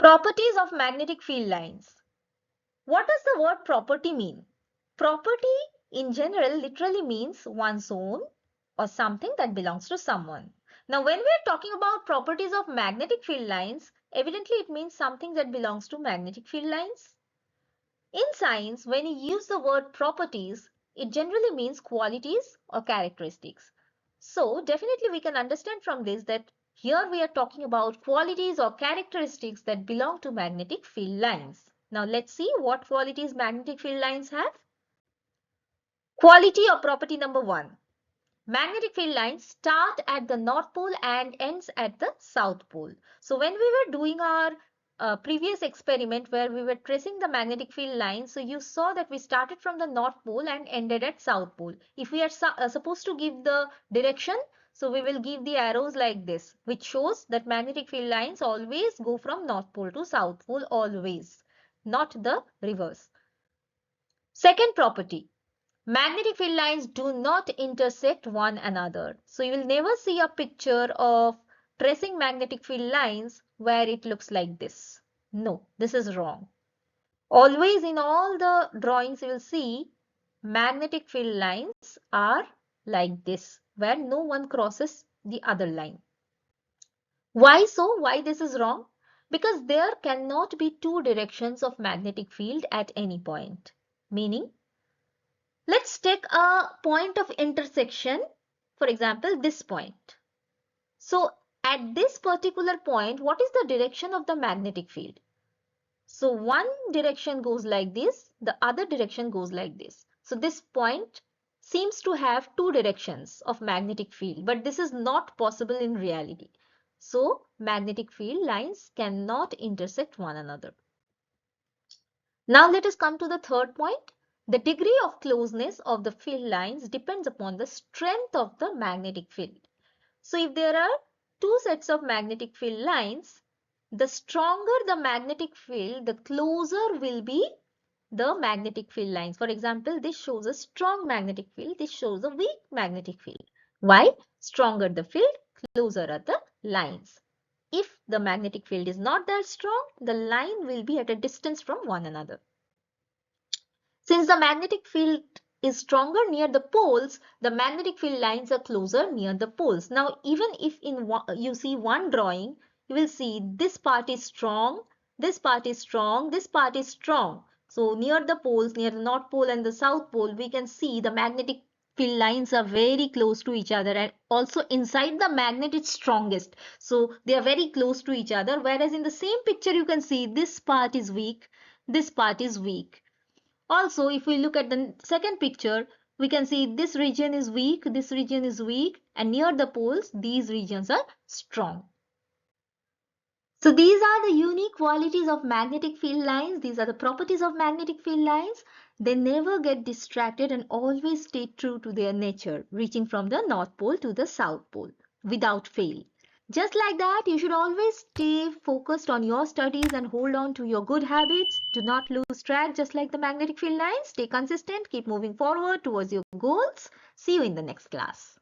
Properties of magnetic field lines. What does the word property mean? Property in general literally means one's own or something that belongs to someone. Now, when we are talking about properties of magnetic field lines, evidently it means something that belongs to magnetic field lines. In science, when you use the word properties, it generally means qualities or characteristics. So, definitely we can understand from this that here we are talking about qualities or characteristics that belong to magnetic field lines. Now, let's see what qualities magnetic field lines have. Quality or property number 1. Magnetic field lines start at the North Pole and ends at the South Pole. So when we were doing our previous experiment where we were tracing the magnetic field lines, so you saw that we started from the North Pole and ended at South Pole. If we are supposed to give the direction, so we will give the arrows like this, which shows that magnetic field lines always go from North Pole to South Pole, always, not the reverse. Second property. Magnetic field lines do not intersect one another. So you will never see a picture of tracing magnetic field lines where it looks like this. No, this is wrong. Always in all the drawings you will see magnetic field lines are like this, where no one crosses the other line. Why so? Why this is wrong? Because there cannot be two directions of magnetic field at any point. Meaning, let's take a point of intersection, for example, this point. So at this particular point, what is the direction of the magnetic field? So one direction goes like this, the other direction goes like this. So this point seems to have two directions of magnetic field, but this is not possible in reality. So magnetic field lines cannot intersect one another. Now let us come to the third point. The degree of closeness of the field lines depends upon the strength of the magnetic field. So if there are two sets of magnetic field lines, the stronger the magnetic field, the closer will be the magnetic field lines. For example, this shows a strong magnetic field, this shows a weak magnetic field. Why? Stronger the field, closer are the lines. If the magnetic field is not that strong, the line will be at a distance from one another. Since the magnetic field is stronger near the poles, the magnetic field lines are closer near the poles. Now, even if you see one drawing, you will see this part is strong, this part is strong, this part is strong. So, near the poles, near the North Pole and the South Pole, we can see the magnetic field lines are very close to each other, and also inside the magnet it's strongest. So, they are very close to each other, whereas in the same picture you can see this part is weak, this part is weak. Also, if we look at the second picture, we can see this region is weak, and near the poles, these regions are strong. So these are the unique qualities of magnetic field lines. These are the properties of magnetic field lines. They never get distracted and always stay true to their nature, reaching from the North Pole to the South Pole without fail. Just like that, you should always stay focused on your studies and hold on to your good habits. Do not lose track, just like the magnetic field lines. Stay consistent, keep moving forward towards your goals. See you in the next class.